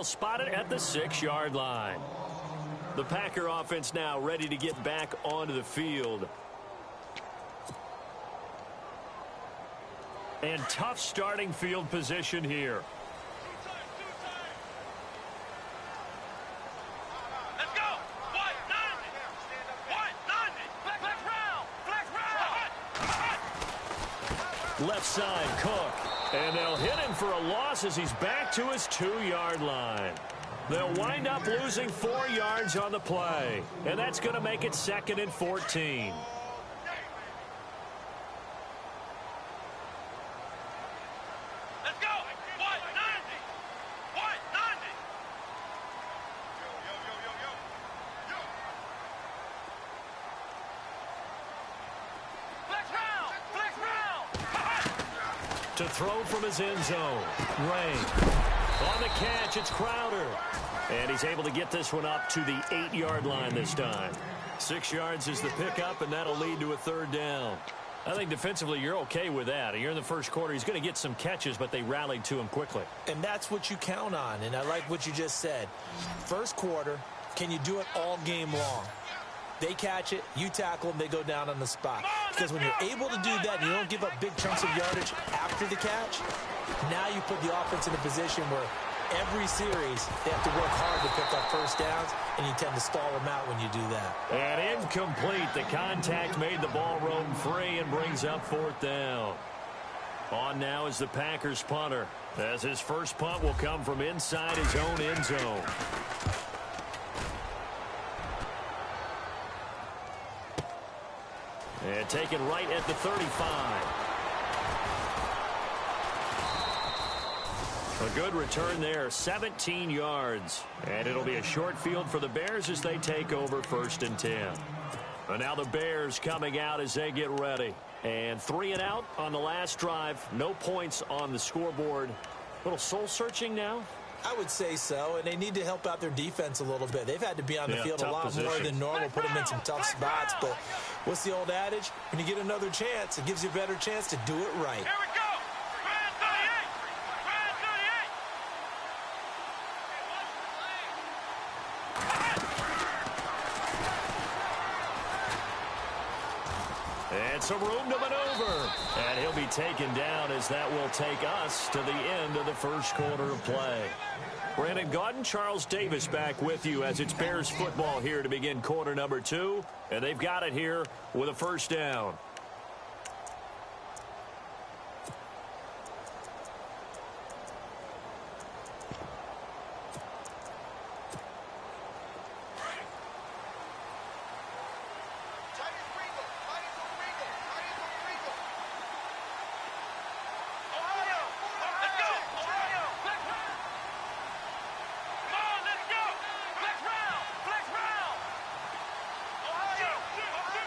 they'll spot it at the 6-yard line. The Packer offense now ready to get back onto the field. And tough starting field position here. Let's go. White 90. White 90. Flex round. Left side, Cook. And they'll hit him for a loss as he's back to his 2-yard line. They'll wind up losing 4 yards on the play. And that's going to make it 2nd and 14. Let's go. White 90. White 90. Flex round. Flex round. To throw from his end zone. Ray. On the catch, it's Crowder. And he's able to get this one up to the 8-yard line this time. 6 yards is the pickup, and that'll lead to a 3rd down. I think defensively you're okay with that. You're in the first quarter. He's going to get some catches, but they rallied to him quickly. And that's what you count on, and I like what you just said. First quarter, can you do it all game long? They catch it, you tackle them, they go down on the spot. Because when you're able to do that and you don't give up big chunks of yardage after the catch, now you put the offense in a position where every series they have to work hard to pick up first downs, and you tend to stall them out when you do that. And incomplete. The contact made the ball roam free and brings up 4th down. On now is the Packers punter, as his first punt will come from inside his own end zone. And taken right at the 35. A good return there, 17 yards. And it'll be a short field for the Bears as they take over 1st and 10. And now the Bears coming out as they get ready. And 3 and out on the last drive. No points on the scoreboard. A little soul-searching now? I would say so, and they need to help out their defense a little bit. They've had to be on the field a lot more than normal, put them in some tough spots. But what's the old adage? When you get another chance, it gives you a better chance to do it right. Here we go. Grand 38. Grand 38. And some room to maneuver. And he'll be taken down as that will take us to the end of the first quarter of play. Brandon Gaudin, Charles Davis back with you as it's Bears football here to begin quarter number 2. And they've got it here with a 1st down.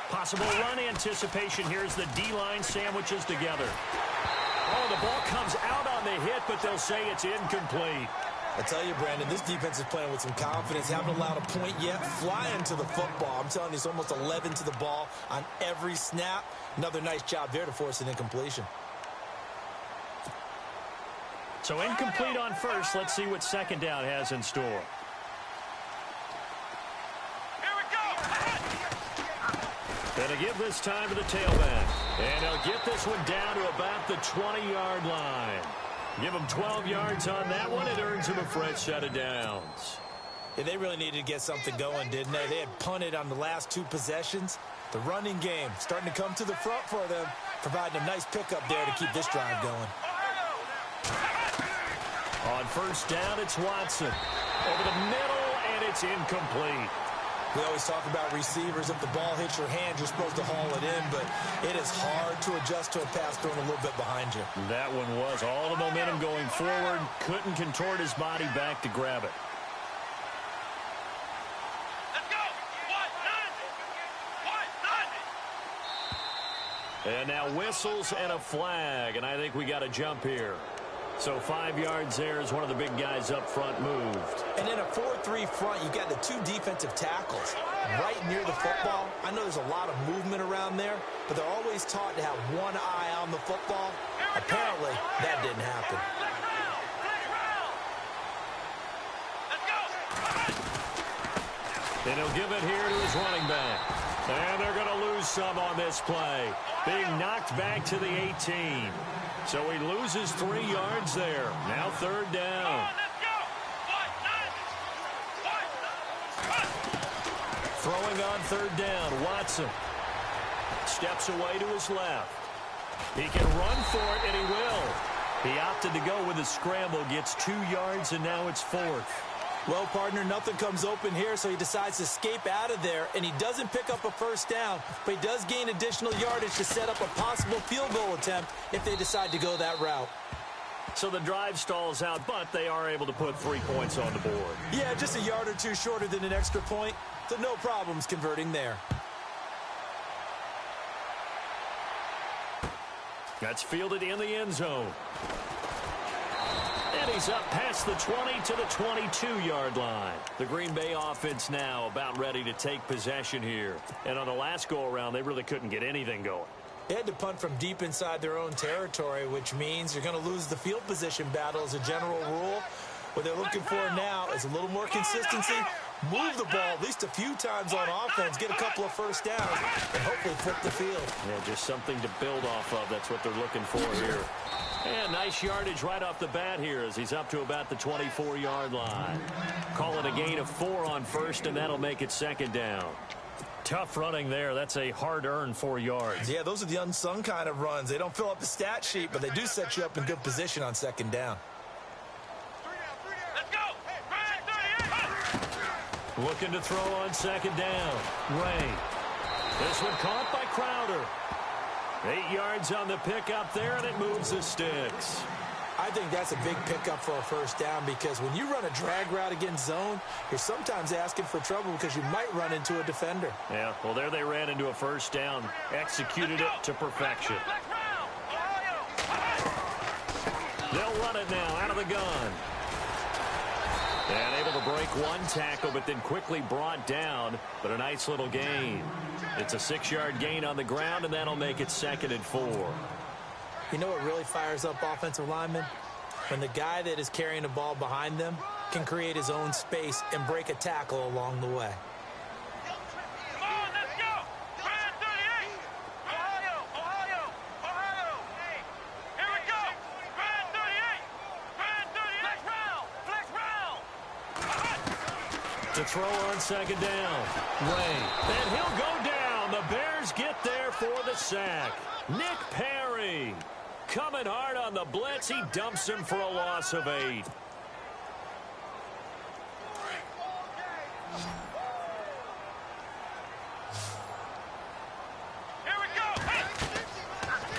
Possible run anticipation. Here's the D-line sandwiches together. Oh, the ball comes out on the hit, but they'll say it's incomplete. I tell you, Brandon, this defense is playing with some confidence. Haven't allowed a point yet. Flying to the football. I'm telling you, it's almost 11 to the ball on every snap. Another nice job there to force an incompletion. So incomplete on first. Let's see what 2nd down has in store. Gonna give this time to the tailback. And he'll get this one down to about the 20-yard line. Give him 12 yards on that one. It earns him a fresh set of downs. Yeah, they really needed to get something going, didn't they? They had punted on the last 2 possessions. The running game starting to come to the front for them, providing a nice pickup there to keep this drive going. On 1st down, it's Watson. Over the middle, and it's incomplete. We always talk about receivers. If the ball hits your hand, you're supposed to haul it in, but it is hard to adjust to a pass thrown a little bit behind you. That one was all the momentum going forward. Couldn't contort his body back to grab it. Let's go. White 90. And now whistles and a flag, and I think we got a jump here. So 5 yards there as one of the big guys up front moved. And in a 4-3 front, you've got the 2 defensive tackles right near the football. I know there's a lot of movement around there, but they're always taught to have one eye on the football. Apparently, that didn't happen. And he'll give it here to his running back. And they're going to lose some on this play. Being knocked back to the 18. So he loses 3 yards there. Now 3rd down. Throwing on 3rd down, Watson. Steps away to his left. He can run for it, and he will. He opted to go with a scramble, gets 2 yards, and now it's 4th. Well, partner, nothing comes open here, so he decides to escape out of there, and he doesn't pick up a 1st down, but he does gain additional yardage to set up a possible field goal attempt if they decide to go that route. So the drive stalls out, but they are able to put 3 points on the board. Yeah, just a yard or 2 shorter than an extra point, so no problems converting there. That's fielded in the end zone. And he's up past the 20 to the 22-yard line. The Green Bay offense now about ready to take possession here. And on the last go-around, they really couldn't get anything going. They had to punt from deep inside their own territory, which means you're going to lose the field position battle as a general rule. What they're looking for now is a little more consistency, move the ball at least a few times on offense, get a couple of 1st downs, and hopefully flip the field. Yeah, just something to build off of. That's what they're looking for here. And nice yardage right off the bat here as he's up to about the 24-yard line. Call it a gain of 4 on 1st, and that'll make it 2nd down. Tough running there. That's a hard-earned 4 yards. Yeah, those are the unsung kind of runs. They don't fill up the stat sheet, but they do set you up in good position on 2nd down. Let's go. Looking to throw on 2nd down. Ray. This one caught by Crowder. 8 yards on the pickup there, and it moves the sticks. I think that's a big pickup for a 1st down because when you run a drag route against zone, you're sometimes asking for trouble because you might run into a defender. Yeah, well, there they ran into a 1st down. Executed it to perfection. They'll run it now out of the gun. And able to break 1 tackle, but then quickly brought down. But a nice little gain. It's a 6-yard gain on the ground, and that'll make it 2nd and 4. You know what really fires up offensive linemen? When the guy that is carrying the ball behind them can create his own space and break a tackle along the way. Come on, let's go. Brand 38. Ohio. Here we go. Brand 38. Brand 38. Flex round. To throw on 2nd down. Ray. And he'll go down. The Bears get there for the sack. Nick Perry. Coming hard on the blitz. He dumps him for a loss of 8. Here we go.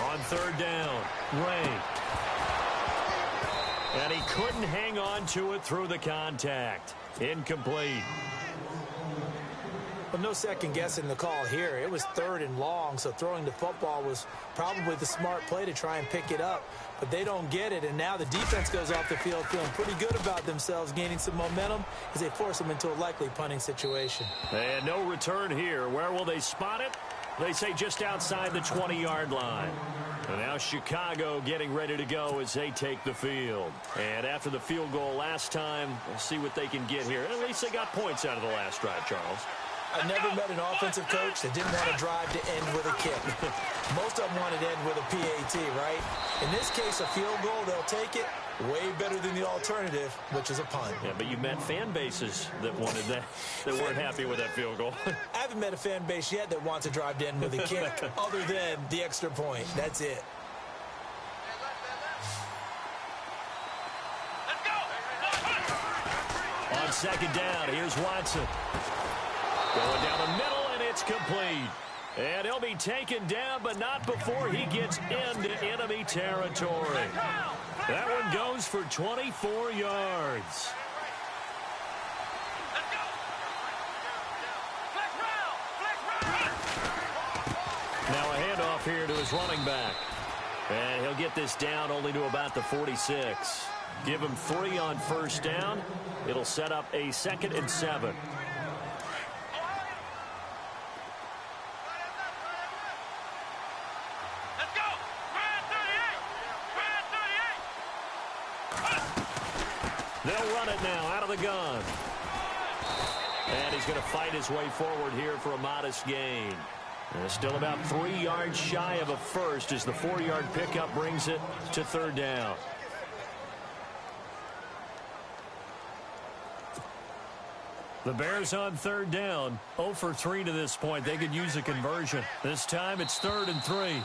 On 3rd down, Ray. And he couldn't hang on to it through the contact. Incomplete. Well, no second guessing the call here. It was 3rd and long, so throwing the football was probably the smart play to try and pick it up. But they don't get it, and now the defense goes off the field feeling pretty good about themselves, gaining some momentum as they force them into a likely punting situation. And no return here. Where will they spot it? They say just outside the 20-yard line. And now Chicago getting ready to go as they take the field. And after the field goal last time, we'll see what they can get here. At least they got points out of the last drive, Charles. I never met an offensive coach that didn't want to drive to end with a kick. Most of them wanted to end with a PAT, right? In this case, a field goal, they'll take it. Way better than the alternative, which is a punt. Yeah, but you met fan bases that wanted that, that weren't happy with that field goal. I haven't met a fan base yet that wants to drive to end with a kick other than the extra point. That's it. Let's go. On 2nd down, here's Watson. Going down the middle, and it's complete. And he'll be taken down, but not before he gets into enemy territory. That one goes for 24 yards. Let's go. Flex round. Now a handoff here to his running back. And he'll get this down only to about the 46. Give him 3 on 1st down. It'll set up a 2nd and 7. They'll run it now out of the gun. And he's going to fight his way forward here for a modest gain. And still about 3 yards shy of a first as the 4-yard pickup brings it to third down. The Bears on third down, 0 for 3 to this point. They could use a conversion. This time it's 3rd and 3.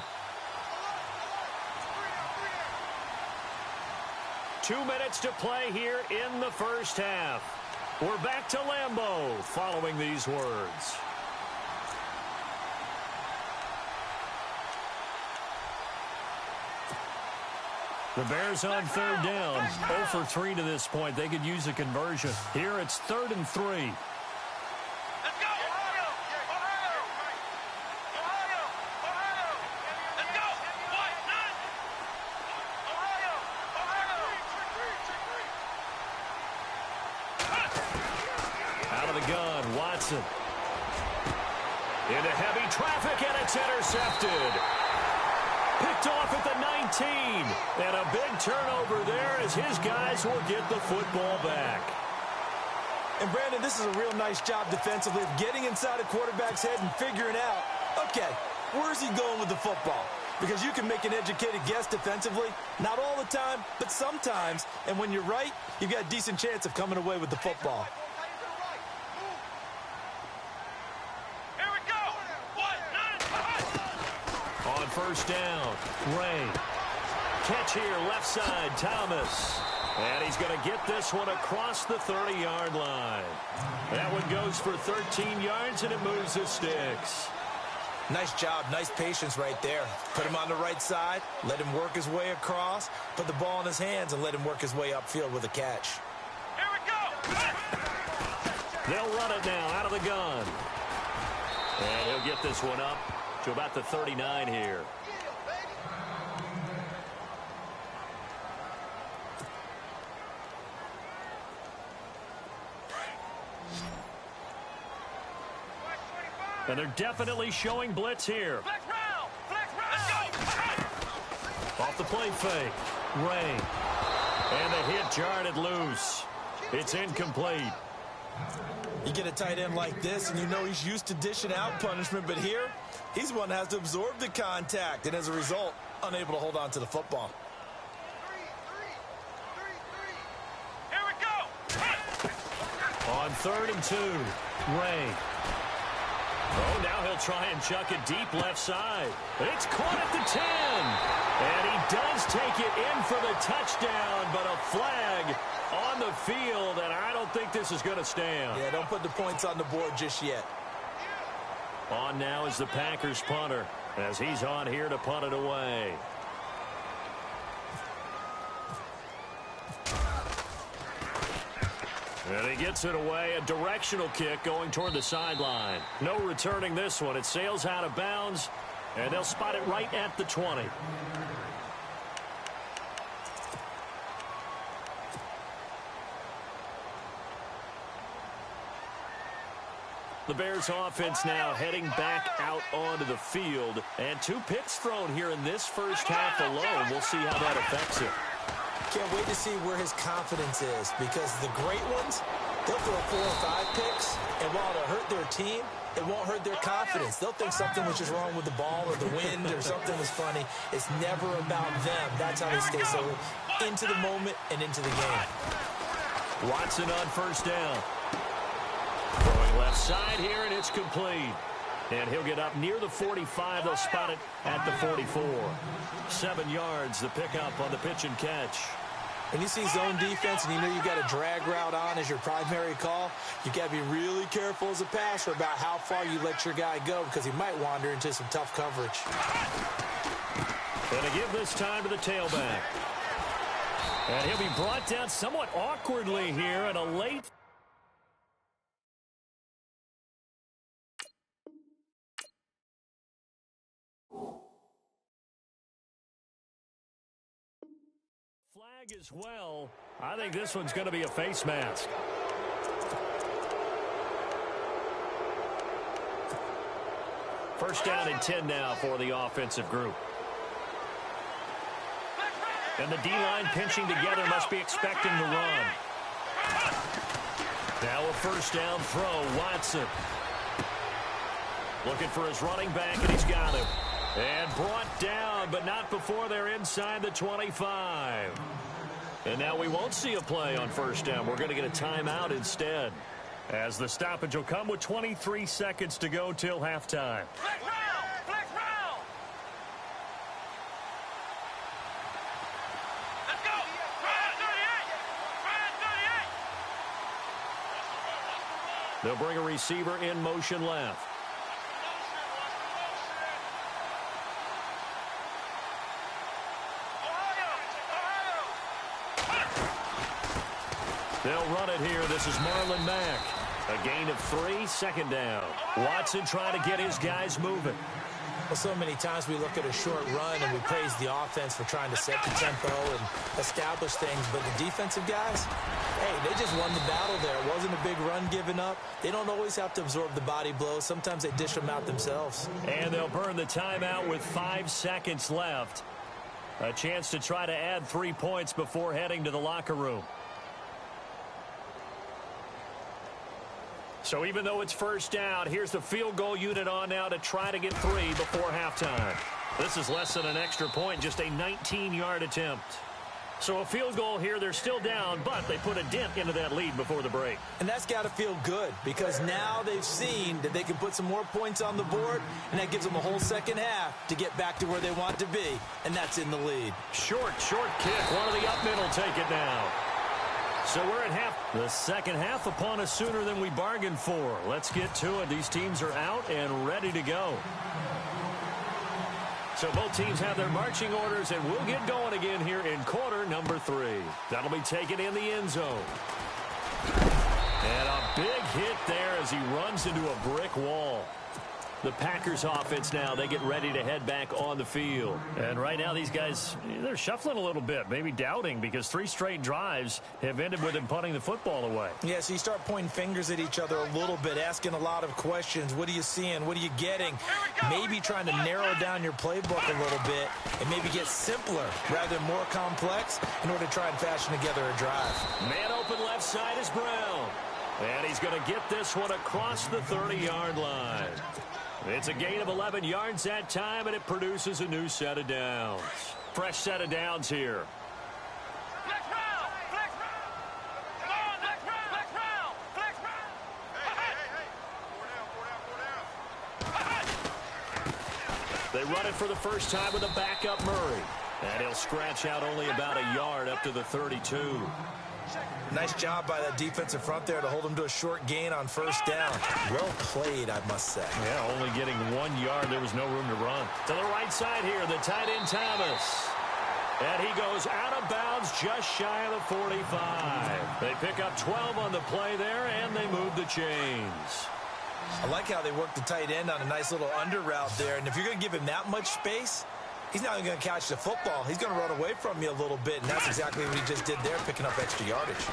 2 minutes to play here in the first half. We're back to Lambeau following these words. The Bears on third down, 0 for 3 to this point. They could use a conversion. Here it's 3rd and 3. Let's go! Ohio! Ohio! Ohio! Let's go! What? None! Ohio! Ohio! Out of the gun, Watson. Into heavy traffic, and it's intercepted. Picked off at the 19. And a big turnover there as his guys will get the football back. And, Brandon, this is a real nice job defensively of getting inside a quarterback's head and figuring out, okay, where's he going with the football? Because you can make an educated guess defensively, not all the time, but sometimes. And when you're right, you've got a decent chance of coming away with the football. On first down, Ray. Catch here, left side, Thomas. And he's going to get this one across the 30-yard line. That one goes for 13 yards, and it moves the sticks. Nice job, nice patience right there. Put him on the right side, let him work his way across, put the ball in his hands, and let him work his way upfield with a catch. Here we go! They'll run it now out of the gun. And he'll get this one up to about the 39 here. And they're definitely showing blitz here. Flex round! Flex round! Let's go! Off the play fake. Ray. And the hit jarred loose. It's incomplete. You get a tight end like this, and you know he's used to dishing out punishment, but here, he's the one that has to absorb the contact, and as a result, unable to hold on to the football. Here we go! On 3rd and 2, Ray. Oh, now he'll try and chuck it deep left side. It's caught at the 10. And he does take it in for the touchdown, but a flag on the field, and I don't think this is going to stand. Yeah, don't put the points on the board just yet. On now is the Packers punter, as he's on here to punt it away. And he gets it away, a directional kick going toward the sideline. No returning this one. It sails out of bounds, and they'll spot it right at the 20. The Bears offense now heading back out onto the field. And 2 picks thrown here in this first half alone. We'll see how that affects it. Can't wait to see where his confidence is, because the great ones, they'll throw 4 or 5 picks, and while it'll hurt their team, it won't hurt their confidence. They'll think something was just wrong with the ball or the wind or something was funny. It's never about them. That's how they stay so into the moment and into the game. Watson on first down. Throwing left side here, and it's complete. And he'll get up near the 45. They'll spot it at the 44. 7 yards, the pickup on the pitch and catch. When you see zone defense and you know you've got a drag route on as your primary call, you got to be really careful as a passer about how far you let your guy go, because he might wander into some tough coverage. And to give this time to the tailback. And he'll be brought down somewhat awkwardly here in a late... flag as well. I think this one's going to be a face mask. First down and 10 now for the offensive group. And the D-line pinching together, must be expecting the run. Now a first down throw, Watson. Looking for his running back, and he's got him. And brought down, but not before they're inside the 25. And now we won't see a play on first down. We're going to get a timeout instead, as the stoppage will come with 23 seconds to go till halftime. Flex round! Flex round! Let's go! Ryan 38! Ryan 38! They'll bring a receiver in motion left. They'll run it here. This is Marlon Mack. A gain of 3, second down. Watson trying to get his guys moving. Well, so many times we look at a short run and we praise the offense for trying to set the tempo and establish things. But the defensive guys, hey, they just won the battle there. It wasn't a big run given up. They don't always have to absorb the body blows. Sometimes they dish them out themselves. And they'll burn the timeout with 5 seconds left. A chance to try to add 3 points before heading to the locker room. So even though it's first down, here's the field goal unit on now to try to get 3 before halftime. This is less than an extra point, just a 19-yard attempt. So a field goal here, they're still down, but they put a dent into that lead before the break. And that's got to feel good, because now they've seen that they can put some more points on the board, and that gives them a whole second half to get back to where they want to be, and that's in the lead. Short kick. One of the up middle take it down. So we're at half. The second half upon us sooner than we bargained for. Let's get to it. These teams are out and ready to go. So both teams have their marching orders, and we'll get going again here in quarter number 3. That'll be taken in the end zone. And a big hit there as he runs into a brick wall. The Packers offense now, they get ready to head back on the field. And right now these guys, they're shuffling a little bit, maybe doubting, because 3 straight drives have ended with them punting the football away. Yeah, so you start pointing fingers at each other a little bit, asking a lot of questions. What are you seeing? What are you getting? Maybe trying to narrow down your playbook a little bit and maybe get simpler rather than more complex in order to try and fashion together a drive. Man open left side is Brown. And he's going to get this one across the 30-yard line. It's a gain of 11 yards that time, and it produces a new set of downs. Fresh set of downs here. Flex round! Flex round! Come on, flex round! Flex round! Flex round! Hey! 4 down! They run it for the first time with a backup Murray. And he'll scratch out only about a yard up to the 32. Nice job by that defensive front there to hold him to a short gain on first down. Well played, I must say. Yeah, only getting 1 yard. There was no room to run. To the right side here, the tight end Thomas. And he goes out of bounds just shy of the 45. They pick up 12 on the play there, and they move the chains. I like how they work the tight end on a nice little under route there. And if you're going to give him that much space, he's not even going to catch the football. He's going to run away from you a little bit, and that's exactly what he just did there, picking up extra yardage.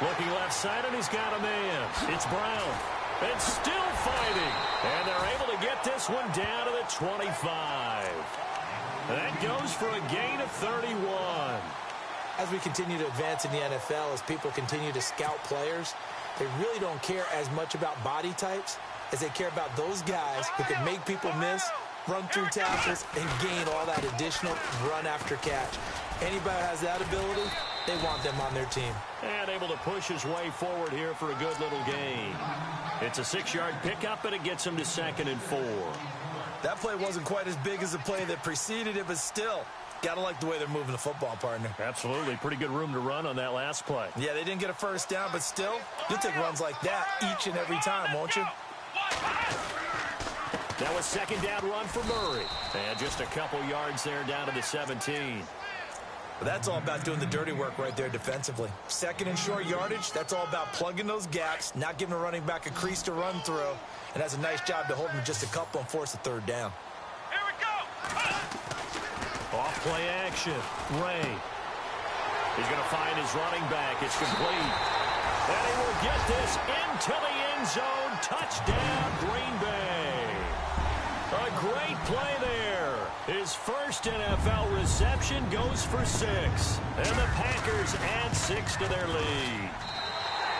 Looking left side, and he's got a man. It's Brown. And still fighting. And they're able to get this one down to the 25. That goes for a gain of 31. As we continue to advance in the NFL, as people continue to scout players, they really don't care as much about body types as they care about those guys who can make people miss, run through tackles, and gain all that additional run after catch. Anybody who has that ability, they want them on their team. And able to push his way forward here for a good little gain. It's a 6-yard pickup, and it gets him to 2nd and 4. That play wasn't quite as big as the play that preceded it, but still, got to like the way they're moving the football, partner. Absolutely. Pretty good room to run on that last play. Yeah, they didn't get a first down, but still, you'll take runs like that each and every time, won't you? Now a second down run for Murray. And just a couple yards there down to the 17. But that's all about doing the dirty work right there defensively. 2nd and short yardage, that's all about plugging those gaps, not giving a running back a crease to run through. And that's a nice job to hold him just a couple and force a 3rd down. Here we go! Off play action. Ray. He's going to find his running back. It's complete. And he will get this into the end zone. Touchdown, Green Bay. A great play there. His first NFL reception goes for 6. And the Packers add 6 to their lead.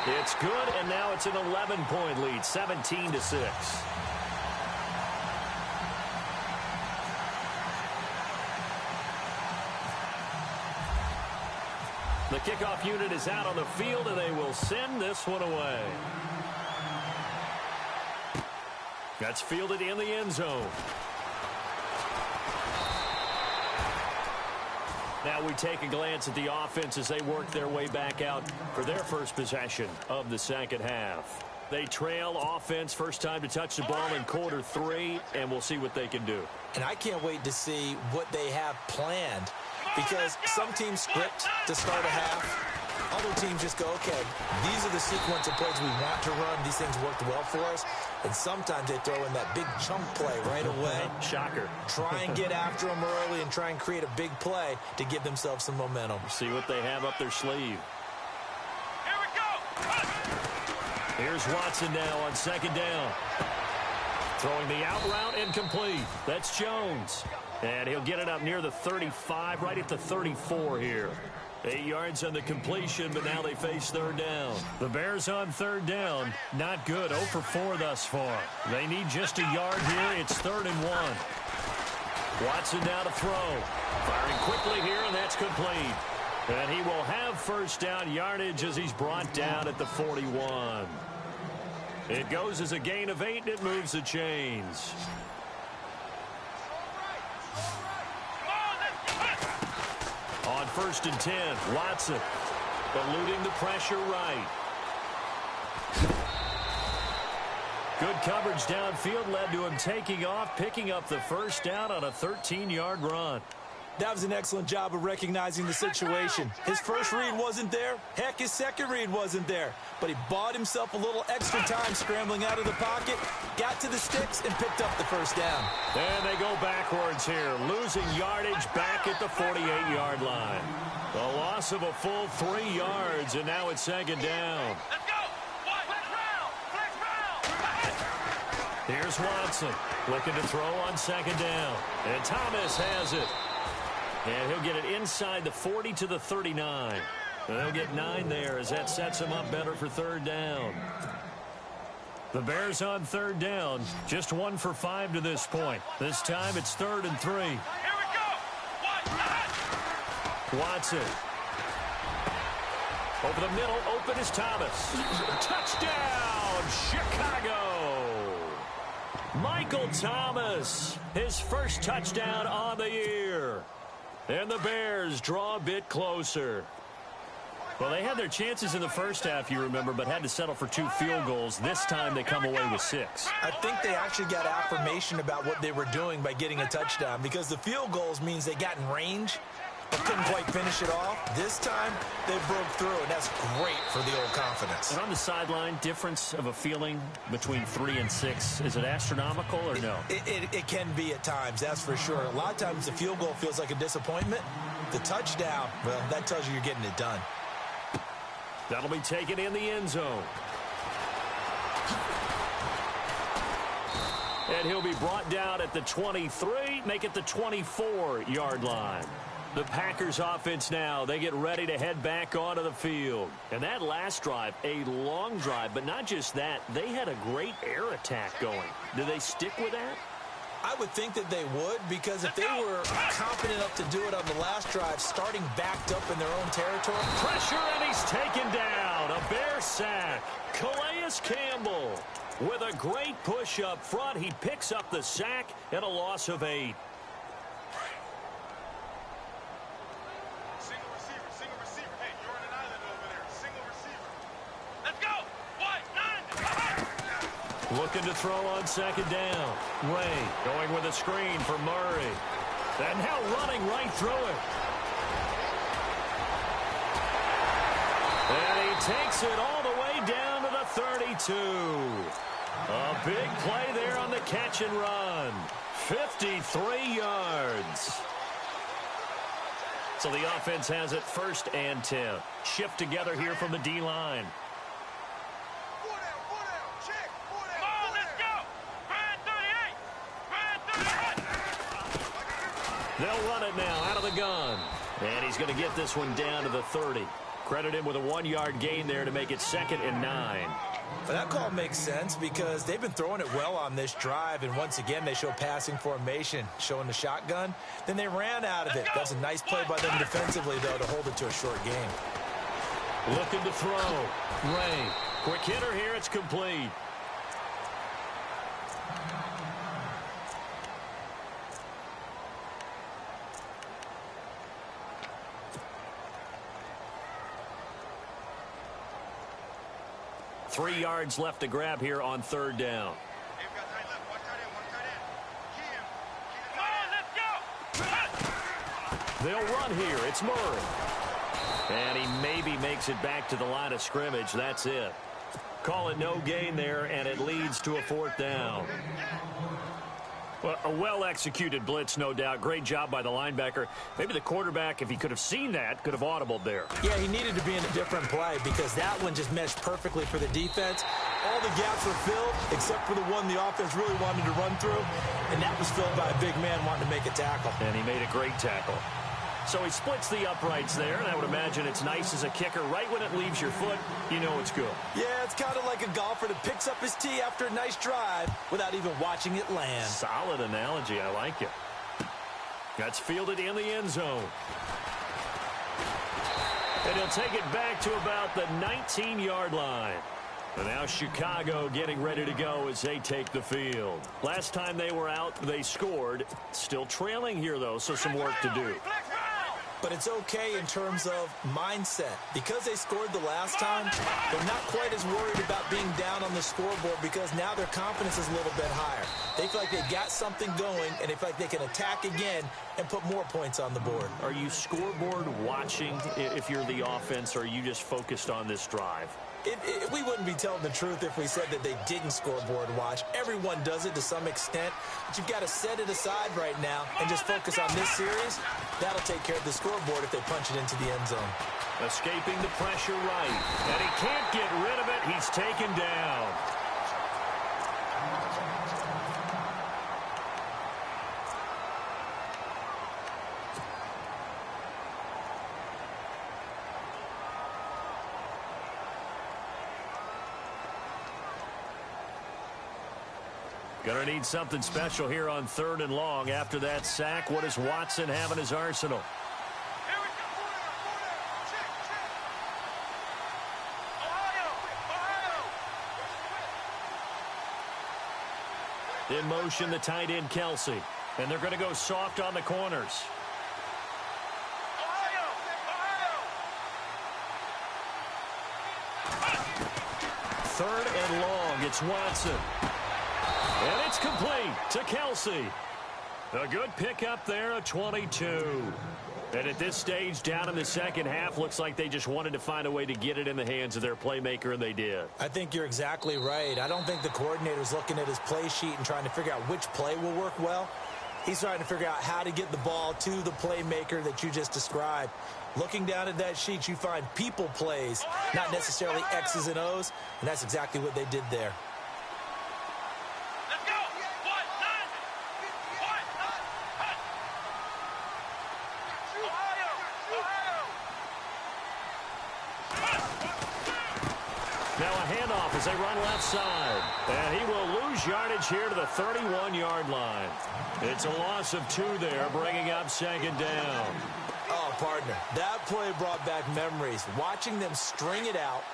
It's good, and now it's an 11-point lead, 17-6. The kickoff unit is out on the field, and they will send this one away. That's fielded in the end zone. Now we take a glance at the offense as they work their way back out for their first possession of the second half. They trail offense, first time to touch the ball in quarter 3, and we'll see what they can do. And I can't wait to see what they have planned, because some teams script to start a half. Other teams just go, okay, these are the sequence of plays we want to run. These things worked well for us. And sometimes they throw in that big chunk play right away. Shocker. Try and get after them early and try and create a big play to give themselves some momentum. See what they have up their sleeve. Here we go. Here's Watson now on second down. Throwing the out route incomplete. That's Jones. And he'll get it up near the 35, right at the 34 here. 8 yards on the completion, but now they face third down. The Bears on third down, not good. 0 for 4 thus far. They need just a yard here. It's 3rd and 1. Watson now to throw. Firing quickly here, and that's complete. And he will have first down yardage as he's brought down at the 41. It goes as a gain of 8, and it moves the chains. On 1st and 10, Watson eluding the pressure right. Good coverage downfield led to him taking off, picking up the first down on a 13-yard run. That was an excellent job of recognizing the situation. His first read wasn't there. Heck, his second read wasn't there. But he bought himself a little extra time scrambling out of the pocket, got to the sticks, and picked up the first down. And they go backwards here, losing yardage back at the 48-yard line. A loss of a full 3 yards, and now it's second down. Let's go. Flex round. Here's Watson looking to throw on second down. And Thomas has it. And he'll get it inside the 40 to the 39. And they'll get 9 there as that sets him up better for third down. The Bears on third down, just 1 for 5 to this point. This time it's 3rd and 3. Here we go. Watson. Over the middle, open is Thomas. Touchdown, Chicago. Michael Thomas, his first touchdown on the year. And the Bears draw a bit closer. Well, they had their chances in the first half, you remember, but had to settle for 2 field goals. This time they come away with 6. I think they actually got affirmation about what they were doing by getting a touchdown, because the field goals means they got in range but couldn't quite finish it off. This time they broke through, and that's great for the old confidence. And on the sideline, difference of a feeling between 3 and 6, is it astronomical or no? It can be at times, that's for sure. A lot of times the field goal feels like a disappointment. The touchdown, well, that tells you you're getting it done. That'll be taken in the end zone. And he'll be brought down at the 23, make it the 24-yard line. The Packers offense now, they get ready to head back onto the field. And that last drive, a long drive, but not just that, they had a great air attack going. Do they stick with that? I would think that they would, because if they were confident enough to do it on the last drive, starting backed up in their own territory. Pressure, and he's taken down. A Bear sack. Calais Campbell with a great push up front. He picks up the sack and a loss of 8. Single receiver. Hey, you're on an island over there. Single receiver. Let's go. White, 9. Looking to throw on second down. Ray going with a screen for Murray. And now running right through it. And he takes it all the way down to the 32. A big play there on the catch and run. 53 yards. So the offense has it 1st and 10. Shift together here from the D-line. They'll run it now out of the gun. And he's going to get this one down to the 30. Credit him with a 1-yard gain there to make it 2nd and 9. Well, that call makes sense because they've been throwing it well on this drive, and once again they show passing formation, showing the shotgun. Then they ran out of it. That's a nice play by them defensively, though, to hold it to a short game. Looking to throw. Ray. Quick hitter here. It's complete. Three yards left to grab here on 3rd down. They'll run here. It's Murray. And he maybe makes it back to the line of scrimmage. That's it. Call it no gain there, and it leads to a 4th down. Well, a well-executed blitz, no doubt. Great job by the linebacker. Maybe the quarterback, if he could have seen that, could have audibled there. Yeah, he needed to be in a different play because that one just meshed perfectly for the defense. All the gaps were filled except for the one the offense really wanted to run through, and that was filled by a big man wanting to make a tackle. And he made a great tackle. So he splits the uprights there, and I would imagine it's nice as a kicker. Right when it leaves your foot, you know it's good. Yeah, it's kind of like a golfer that picks up his tee after a nice drive without even watching it land. Solid analogy. I like it. That's fielded in the end zone. And he'll take it back to about the 19-yard line. And now Chicago getting ready to go as they take the field. Last time they were out, they scored. Still trailing here, though, so some work to do. But it's okay in terms of mindset. Because they scored the last time, they're not quite as worried about being down on the scoreboard because now their confidence is a little bit higher. They feel like they got something going, and they feel like they can attack again and put more points on the board. Are you scoreboard watching if you're the offense, or are you just focused on this drive? We wouldn't be telling the truth if we said that they didn't scoreboard watch. Everyone does it to some extent, but you've got to set it aside right now and just focus on this series. That'll take care of the scoreboard if they punch it into the end zone. Escaping the pressure right, and he can't get rid of it. He's taken down. Gonna need something special here on 3rd and long. After that sack, what does Watson have in his arsenal? In motion, the tight end, Kelsey. And they're going to go soft on the corners. Third and long, it's Watson. And it's complete to Kelsey. A good pickup there, a 22. And at this stage, down in the second half, looks like they just wanted to find a way to get it in the hands of their playmaker, and they did. I think you're exactly right. I don't think the coordinator's looking at his play sheet and trying to figure out which play will work well. He's trying to figure out how to get the ball to the playmaker that you just described. Looking down at that sheet, you find people plays, not necessarily X's and O's, and that's exactly what they did there. Now a handoff as they run left side. And he will lose yardage here to the 31-yard line. It's a loss of 2 there, bringing up 2nd down. Oh, partner, that play brought back memories. Watching them string it out,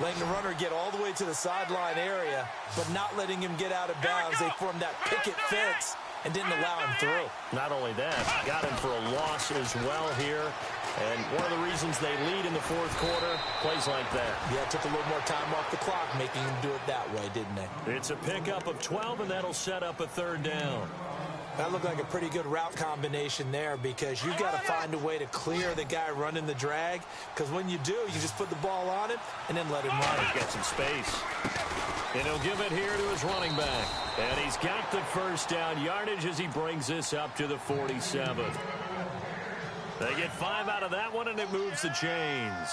letting the runner get all the way to the sideline area, but not letting him get out of bounds. They formed that picket fence and didn't allow him through. Not only that, got him for a loss as well here. And one of the reasons they lead in the 4th quarter, plays like that. Yeah, it took a little more time off the clock, making him do it that way, didn't they? It's a pickup of 12, and that'll set up a 3rd down. That looked like a pretty good route combination there because you've got to find a way to clear the guy running the drag, because when you do, you just put the ball on him and then let him run. He's got some space. And he'll give it here to his running back. And he's got the 1st down yardage as he brings this up to the 47. They get 5 out of that one, and it moves the chains.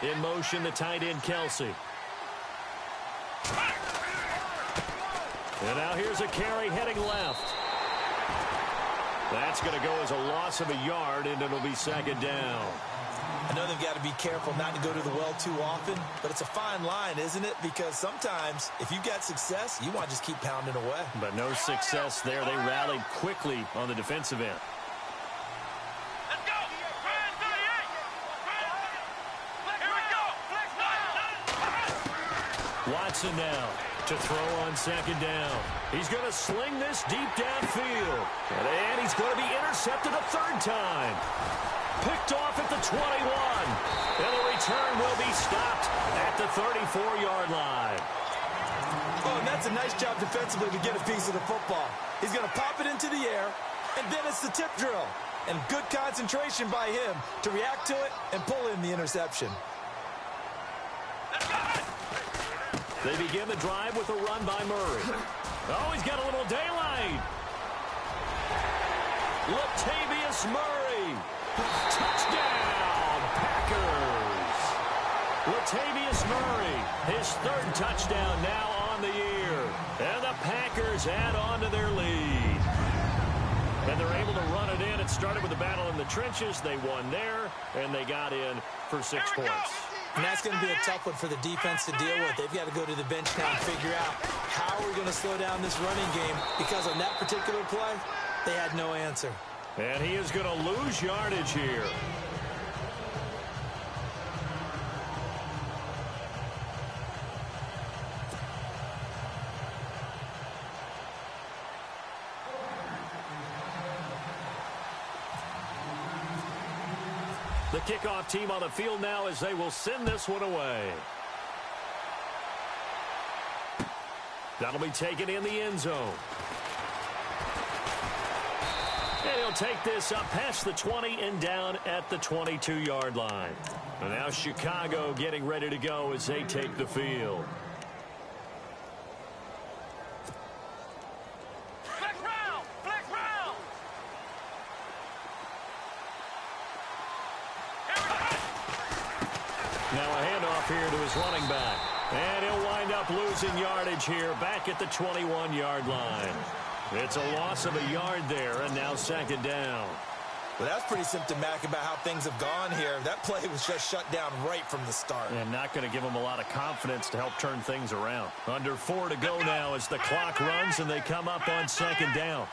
In motion, the tight end, Kelsey. And now here's a carry heading left. That's going to go as a loss of a yard, and it'll be second down. I know they've got to be careful not to go to the well too often, but it's a fine line, isn't it? Because sometimes if you've got success, you want to just keep pounding away. But no success there. They rallied quickly on the defensive end. Let's go. Here we go. Watson now to throw on second down. He's going to sling this deep downfield. And he's going to be intercepted a third time. Picked off at the 21. And the return will be stopped at the 34-yard line. Oh, and that's a nice job defensively to get a piece of the football. He's going to pop it into the air, and then it's the tip drill. And good concentration by him to react to it and pull in the interception. They begin the drive with a run by Murray. Oh, he's got a little daylight. Latavius Murray. Touchdown, Packers. Latavius Murray, his third touchdown now on the year. And the Packers add on to their lead. And they're able to run it in. It started with a battle in the trenches. They won there, and they got in for 6 points. And that's going to be a tough one for the defense to deal with. They've got to go to the bench now and figure out how we're going to slow down this running game, because on that particular play, they had no answer. And he is going to lose yardage here. The kickoff team on the field now as they will send this one away. That'll be taken in the end zone. And he'll take this up past the 20 and down at the 22-yard line. And now Chicago getting ready to go as they take the field. Now a handoff here to his running back. And he'll wind up losing yardage here back at the 21-yard line. It's a loss of a yard there, and now second down. Well, that's pretty symptomatic about how things have gone here. That play was just shut down right from the start. And not going to give them a lot of confidence to help turn things around. Under 4 to go now as the clock runs and they come up on second down.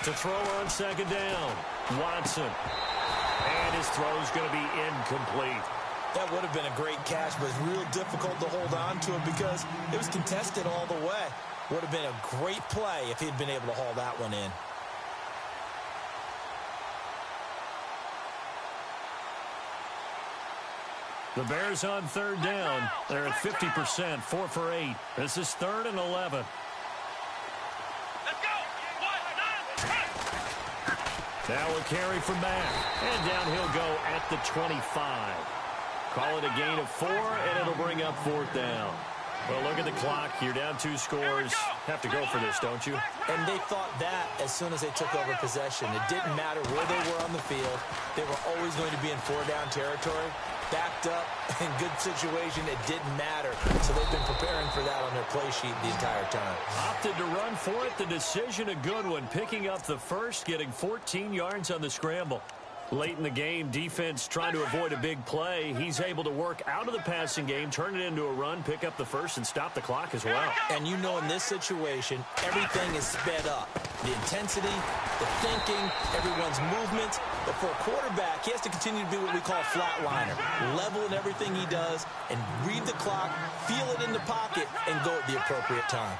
To throw on second down, Watson. And his throw's going to be incomplete. That would have been a great catch, but it's real difficult to hold on to it because it was contested all the way. Would have been a great play if he'd been able to haul that one in. The Bears on third down. They're at 50%, 4 for 8. This is 3rd and 11. Now a carry from back. And down he'll go at the 25. Call it a gain of 4, and it'll bring up 4th down. Well, look at the clock. You're down 2 scores. Have to go for this, don't you? And they thought that as soon as they took over possession. It didn't matter where they were on the field. They were always going to be in 4-down territory. Backed up, in good situation, it didn't matter. So they've been preparing for that on their play sheet the entire time. Opted to run for it. The decision, a good one. Picking up the first, getting 14 yards on the scramble. Late in the game, defense trying to avoid a big play. He's able to work out of the passing game, turn it into a run, pick up the first, and stop the clock as well. And you know in this situation, everything is sped up. The intensity, the thinking, everyone's movements. But for a quarterback, he has to continue to be what we call a flatliner. Level in everything he does and read the clock, feel it in the pocket, and go at the appropriate time.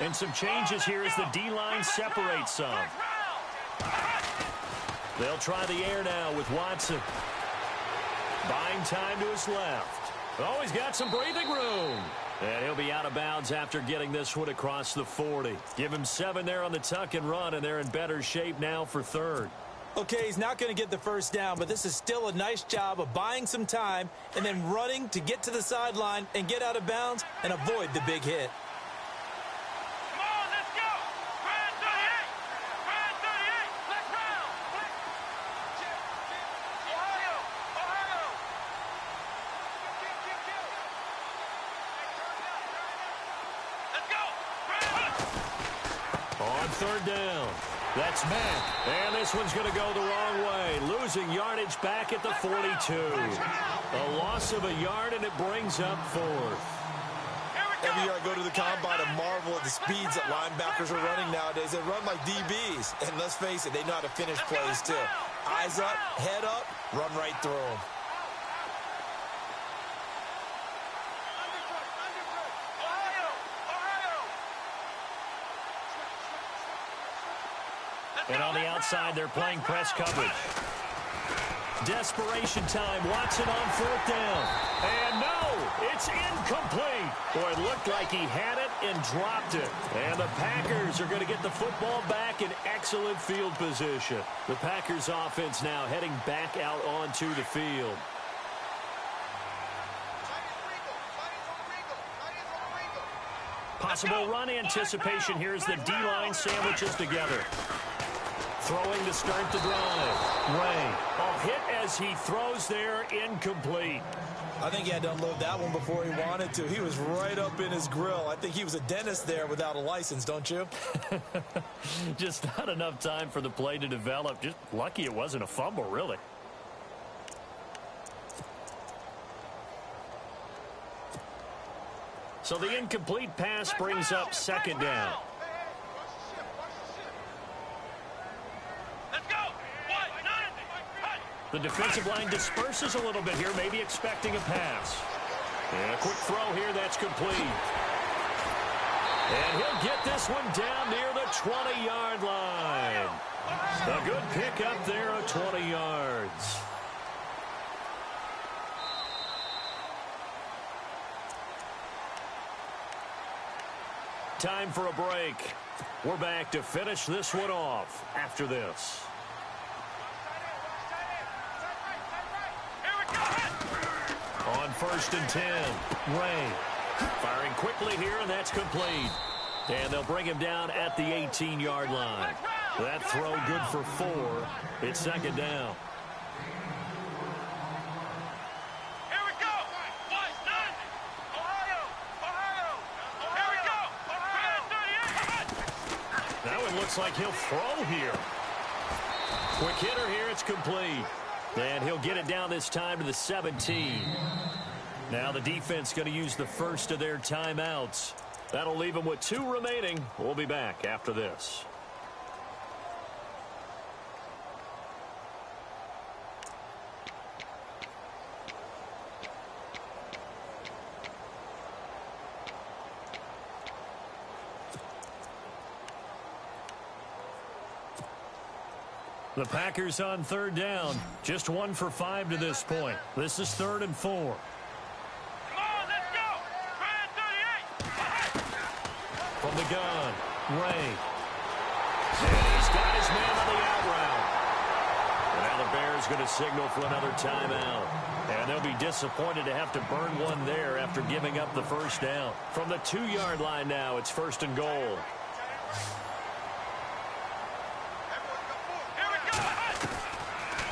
And some changes here as the D-line separates some. They'll try the air now with Watson. Buying time to his left. Oh, he's got some breathing room. And he'll be out of bounds after getting this one across the 40. Give him 7 there on the tuck and run, and they're in better shape now for 3rd. Okay, he's not going to get the first down, but this is still a nice job of buying some time and then running to get to the sideline and get out of bounds and avoid the big hit. third down. That's Mack. And this one's going to go the wrong way. Losing yardage back at the 42. A loss of a yard, and it brings up fourth. Every year I go to the combine and marvel at the speeds that linebackers are running nowadays. They run like DBs. And let's face it, they know how to finish plays too. Eyes up, head up, run right through them. And on the outside, they're playing press coverage. Desperation time. Watson on fourth down. And no, it's incomplete. Boy, it looked like he had it and dropped it. And the Packers are going to get the football back in excellent field position. The Packers offense now heading back out onto the field. Possible run anticipation here as the D-line sandwiches together. Throwing to start the drive. Ray, a hit as he throws there, incomplete. I think he had to unload that one before he wanted to. He was right up in his grill. I think he was a dentist there without a license, don't you? Just not enough time for the play to develop. Just lucky it wasn't a fumble, really. So the incomplete pass brings up second down. The defensive line disperses a little bit here, maybe expecting a pass. And a quick throw here, that's complete. And he'll get this one down near the 20-yard line. A good pick up there of 20 yards. Time for a break. We're back to finish this one off after this. On 1st and 10, Ray firing quickly here, and that's complete. And they'll bring him down at the 18-yard line. That throw good for 4. It's second down. Here we go. Ohio. Here we go. 38. That one looks like he'll throw here. Quick hitter here, it's complete. And he'll get it down this time to the 17. Now the defense going to use the first of their timeouts. That'll leave them with 2 remaining. We'll be back after this. The Packers on 3rd down. Just 1 for 5 to this point. This is 3rd and 4. Come on, let's go. Try 38. From the gun, Ray. And he's got his man on the out route. And now the Bears going to signal for another timeout. And they'll be disappointed to have to burn one there after giving up the first down. From the 2-yard line now, it's 1st and goal.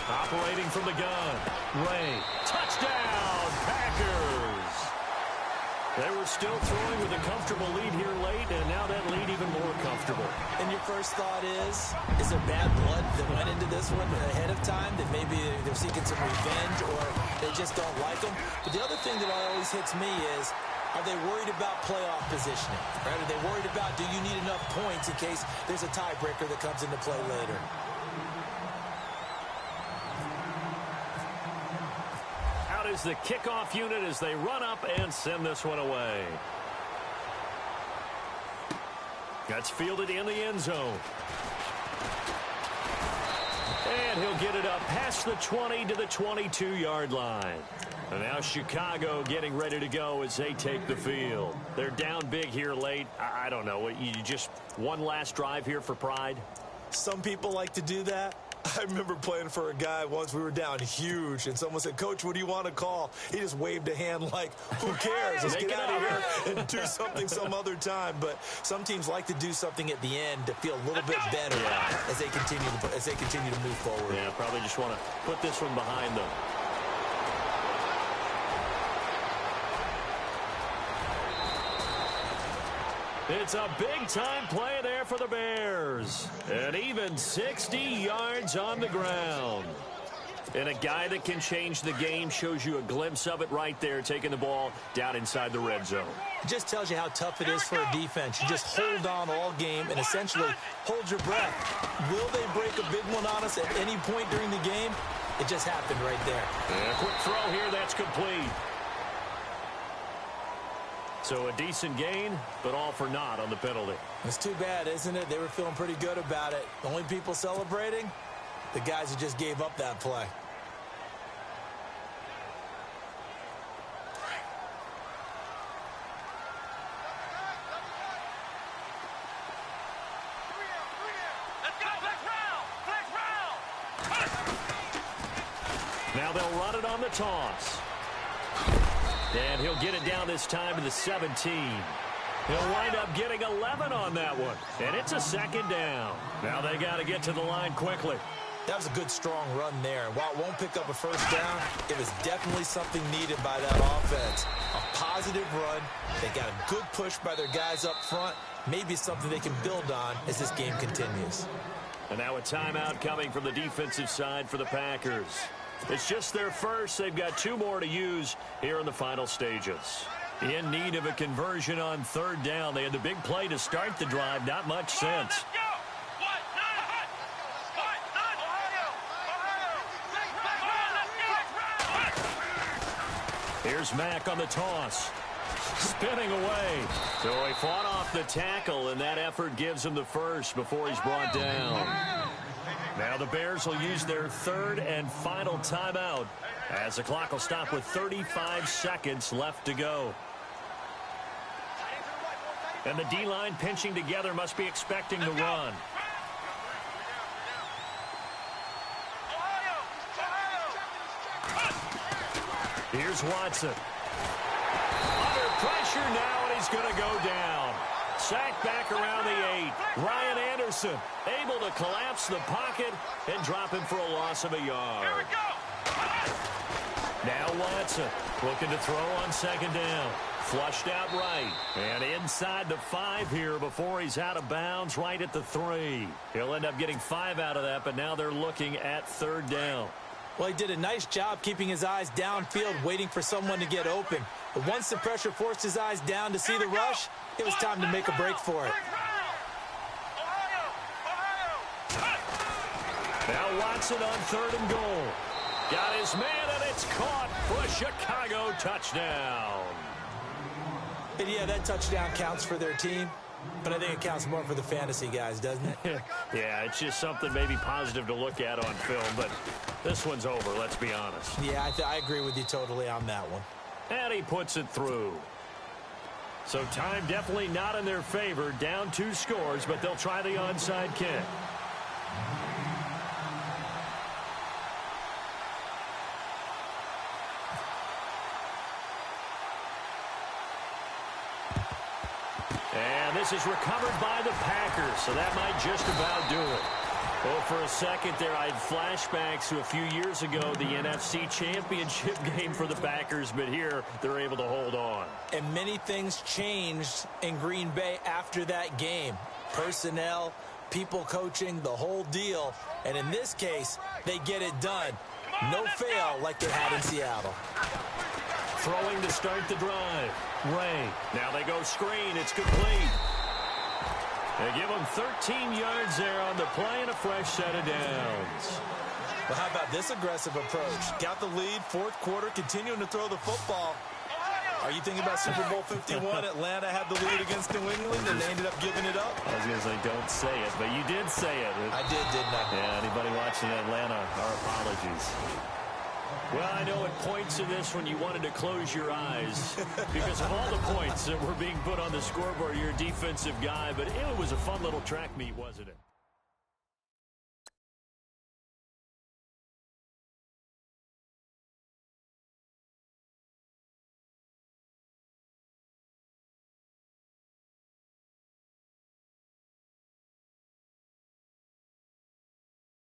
Operating from the gun, Ray. Touchdown, Packers. They were still throwing with a comfortable lead here late, and now that lead even more comfortable. And your first thought is there bad blood that went into this one ahead of time, that maybe they're seeking some revenge or they just don't like them? But the other thing that always hits me is, are they worried about playoff positioning? Right? Are they worried about, do you need enough points in case there's a tiebreaker that comes into play later? Is the kickoff unit as they run up and send this one away. That's fielded in the end zone. And he'll get it up past the 20 to the 22-yard line. And now Chicago getting ready to go as they take the field. They're down big here late. I don't know. You just one last drive here for pride? Some people like to do that. I remember playing for a guy once. We were down huge, and someone said, "Coach, what do you want to call?" He just waved a hand like, who cares? Let's get out of here and do something some other time. But some teams like to do something at the end to feel a little bit better as they continue to move forward. Yeah, probably just want to put this one behind them. It's a big-time play there for the Bears. And even 60 yards on the ground. And a guy that can change the game shows you a glimpse of it right there, taking the ball down inside the red zone. It just tells you how tough it is for a defense. You just hold on all game and essentially hold your breath. Will they break a big one on us at any point during the game? It just happened right there. And a quick throw here, that's complete. So a decent gain, but all for naught on the penalty. It's too bad, isn't it? They were feeling pretty good about it. The only people celebrating, the guys who just gave up that play. Now they'll run it on the toss. And he'll get it down this time to the 17. He'll wind up getting 11 on that one. And it's a second down. Now they got to get to the line quickly. That was a good, strong run there. And while it won't pick up a first down, it was definitely something needed by that offense. A positive run. They got a good push by their guys up front. Maybe something they can build on as this game continues. And now a timeout coming from the defensive side for the Packers. It's just their first. They've got 2 more to use here in the final stages. In need of a conversion on third down. They had the big play to start the drive. Not much sense. Here's Mack on the toss. Spinning away. So he fought off the tackle, and that effort gives him the first before he's brought down. Now the Bears will use their third and final timeout as the clock will stop with 35 seconds left to go. And the D-line pinching together must be expecting the run. Here's Watson. Under pressure now, and he's going to go down. Sacked back around the 8. Ryan Anderson able to collapse the pocket and drop him for a loss of a yard. Here we go. Now Watson looking to throw on second down. Flushed out right. And inside the 5 here before he's out of bounds right at the 3. He'll end up getting 5 out of that, but now they're looking at third down. Well, he did a nice job keeping his eyes downfield, waiting for someone to get open. But once the pressure forced his eyes down to see the rush, it was time to make a break for it. Now Watson on third and goal. Got his man, and it's caught for a Chicago touchdown. And yeah, that touchdown counts for their team, but I think it counts more for the fantasy guys, doesn't it? Yeah, it's just something maybe positive to look at on film, but this one's over, let's be honest. Yeah, I agree with you totally on that one. And he puts it through. So time definitely not in their favor. Down 2 scores, but they'll try the onside kick. And this is recovered by the Packers, so that might just about do it. Well, for a second there, I had flashbacks to a few years ago, the NFC Championship game for the Packers, but here they're able to hold on. And many things changed in Green Bay after that game. Personnel, people coaching, the whole deal. And in this case, they get it done. No fail like they had in Seattle. Throwing to start the drive. Ray. Now they go screen. It's complete. They give him 13 yards there on the play and a fresh set of downs. Well, how about this aggressive approach? Got the lead, fourth quarter, continuing to throw the football. Are you thinking about Super Bowl 51? Atlanta had the lead against New England, and they ended up giving it up? I was going to say, don't say it, but you did say it. I did, didn't I? Yeah, anybody watching Atlanta, our apologies. Well, I know at points in this when you wanted to close your eyes because of all the points that were being put on the scoreboard. You're a defensive guy, but it was a fun little track meet, wasn't it?